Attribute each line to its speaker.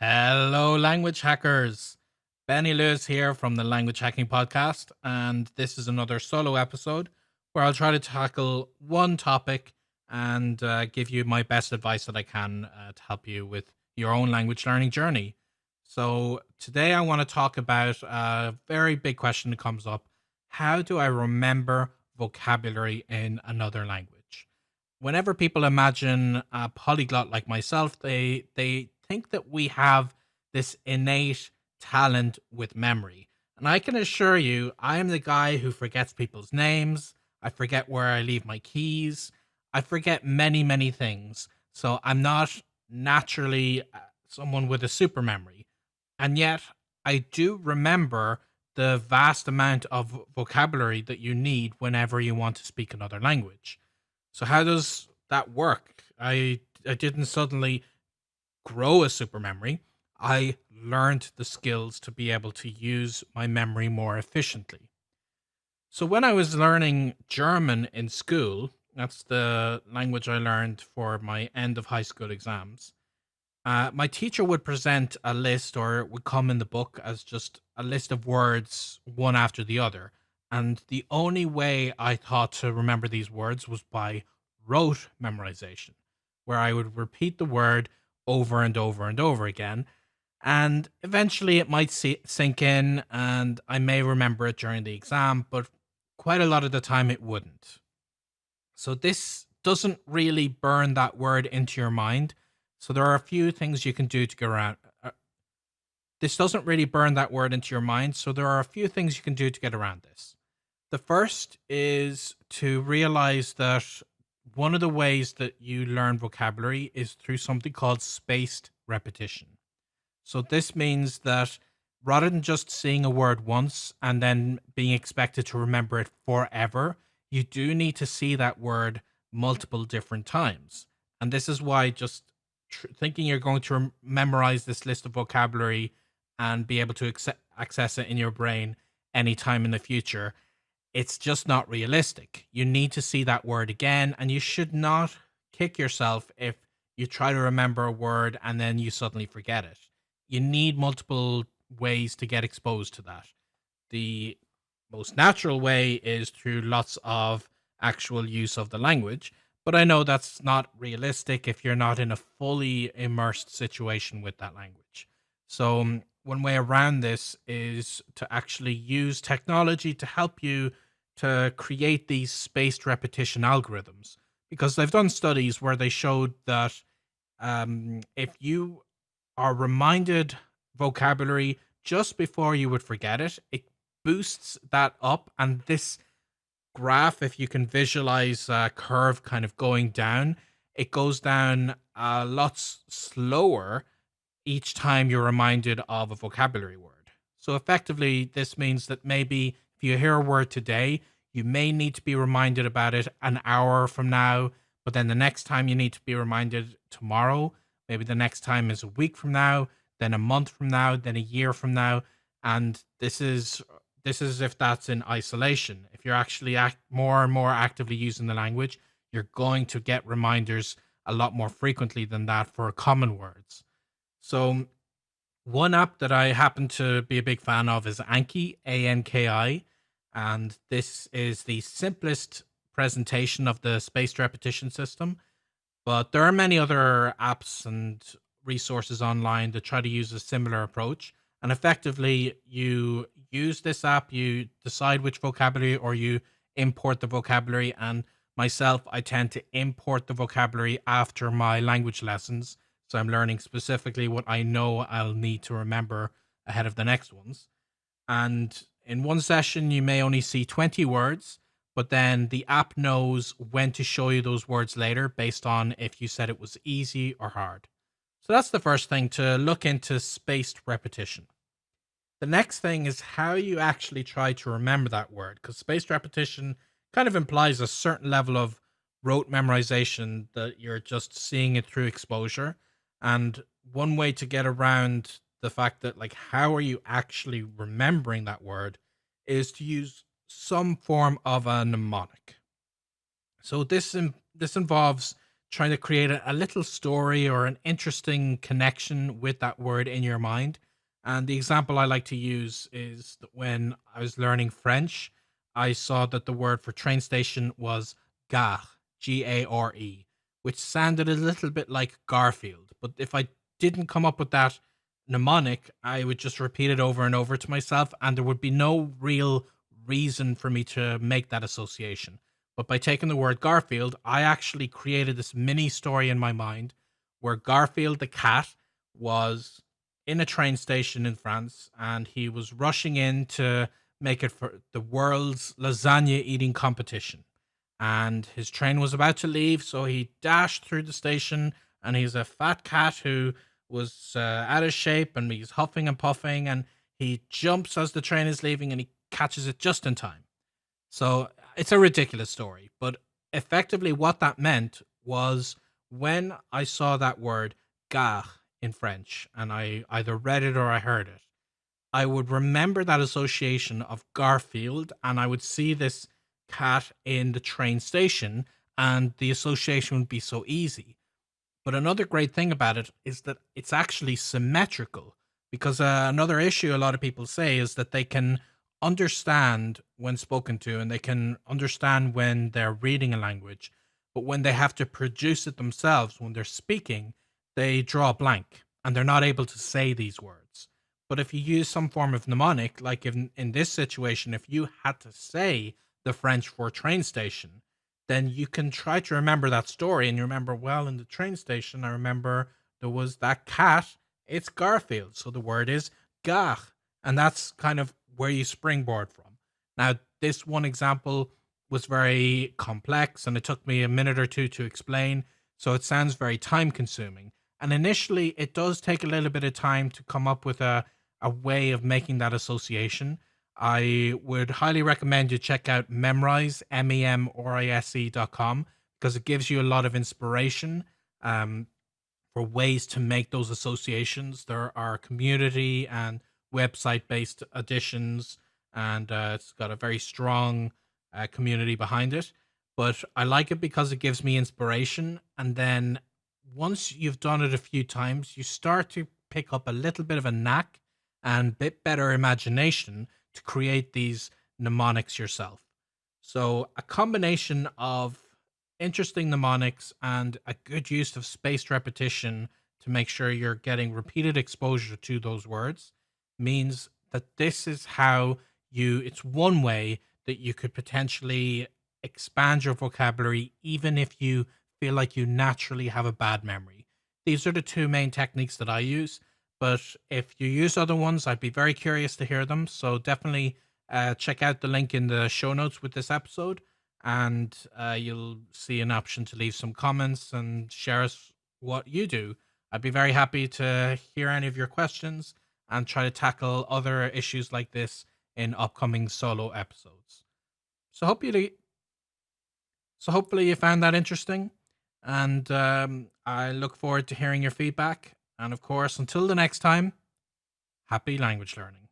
Speaker 1: Hello, language hackers. Benny Lewis here from the Language Hacking Podcast, and this is another solo episode where I'll try to tackle one topic and give you my best advice that I can to help you with your own language learning journey. So, today I want to talk about a very big question that comes up. How do I remember vocabulary in another language? Whenever people imagine a polyglot like myself, they think that we have this innate talent with memory. And I can assure you, I am the guy who forgets people's names. I forget where I leave my keys. I forget many, many things. So I'm not naturally someone with a super memory. And yet, I do remember the vast amount of vocabulary that you need whenever you want to speak another language. So how does that work? I didn't suddenly grow a super memory. I learned the skills to be able to use my memory more efficiently. So when I was learning German in school, that's the language I learned for my end of high school exams. My teacher would present a list, or it would come in the book as just a list of words, one after the other. And the only way I thought to remember these words was by rote memorization, where I would repeat the word over and over and over again. And eventually it might sink in, and I may remember it during the exam, but quite a lot of the time it wouldn't. So this doesn't really burn that word into your mind. So there are a few things you can do to get around. This doesn't really burn that word into your mind. So there are a few things you can do to get around this. The first is to realize that one of the ways that you learn vocabulary is through something called spaced repetition. So this means that rather than just seeing a word once and then being expected to remember it forever, you do need to see that word multiple different times. And this is why just thinking you're going to memorize this list of vocabulary and be able to access it in your brain anytime in the future, it's just not realistic. You need to see that word again, and you should not kick yourself if you try to remember a word and then you suddenly forget it. You need multiple ways to get exposed to that. The most natural way is through lots of actual use of the language, but I know that's not realistic if you're not in a fully immersed situation with that language. So, one way around this is to actually use technology to help you to create these spaced repetition algorithms. Because they've done studies where they showed that if you are reminded vocabulary just before you would forget it, it boosts that up. And this graph, if you can visualize a curve kind of going down, it goes down a lot slower each time you're reminded of a vocabulary word. So effectively, this means that maybe if you hear a word today, you may need to be reminded about it an hour from now, but then the next time you need to be reminded tomorrow. Maybe the next time is a week from now, then a month from now, then a year from now. And this is if that's in isolation. If you're actually more and more actively using the language, you're going to get reminders a lot more frequently than that for common words. So one app that I happen to be a big fan of is Anki, Anki, and this is the simplest presentation of the spaced repetition system. But there are many other apps and resources online that try to use a similar approach. And effectively, you use this app, you decide which vocabulary, or you import the vocabulary. And myself, I tend to import the vocabulary after my language lessons. So I'm learning specifically what I know I'll need to remember ahead of the next ones. And in one session, you may only see 20 words, but then the app knows when to show you those words later based on if you said it was easy or hard. So that's the first thing, to look into spaced repetition. The next thing is how you actually try to remember that word, because spaced repetition kind of implies a certain level of rote memorization that you're just seeing it through exposure. And one way to get around the fact that, like, how are you actually remembering that word is to use some form of a mnemonic. So this involves trying to create a little story or an interesting connection with that word in your mind. And the example I like to use is that when I was learning French, I saw that the word for train station was gare, Gare, which sounded a little bit like Garfield. But if I didn't come up with that mnemonic, I would just repeat it over and over to myself, and there would be no real reason for me to make that association. But by taking the word Garfield, I actually created this mini story in my mind where Garfield the cat was in a train station in France and he was rushing in to make it for the world's lasagna eating competition. And his train was about to leave, so he dashed through the station. And he's a fat cat who was out of shape and he's huffing and puffing. And he jumps as the train is leaving and he catches it just in time. So it's a ridiculous story, but effectively what that meant was when I saw that word gare in French and I either read it or I heard it, I would remember that association of Garfield and I would see this cat in the train station and the association would be so easy. But another great thing about it is that it's actually symmetrical because another issue a lot of people say is that they can understand when spoken to and they can understand when they're reading a language, but when they have to produce it themselves, when they're speaking, they draw a blank and they're not able to say these words. But if you use some form of mnemonic, like in this situation, if you had to say the French for train station, then you can try to remember that story and you remember, well, in the train station, I remember there was that cat. It's Garfield. So the word is gare. And that's kind of where you springboard from. Now, this one example was very complex and it took me a minute or two to explain. So it sounds very time consuming. And initially, it does take a little bit of time to come up with a way of making that association. I would highly recommend you check out Memrise, memorise.com, because it gives you a lot of inspiration for ways to make those associations. There are community and website based editions, and it's got a very strong community behind it. But I like it because it gives me inspiration. And then once you've done it a few times, you start to pick up a little bit of a knack and bit better imagination to create these mnemonics yourself. So a combination of interesting mnemonics and a good use of spaced repetition to make sure you're getting repeated exposure to those words means that this is how it's one way that you could potentially expand your vocabulary even if you feel like you naturally have a bad memory. These are the two main techniques that I use, but if you use other ones, I'd be very curious to hear them. So definitely check out the link in the show notes with this episode, and you'll see an option to leave some comments and share us what you do. I'd be very happy to hear any of your questions and try to tackle other issues like this in upcoming solo episodes. So hopefully you found that interesting, and I look forward to hearing your feedback. And of course, until the next time, happy language learning.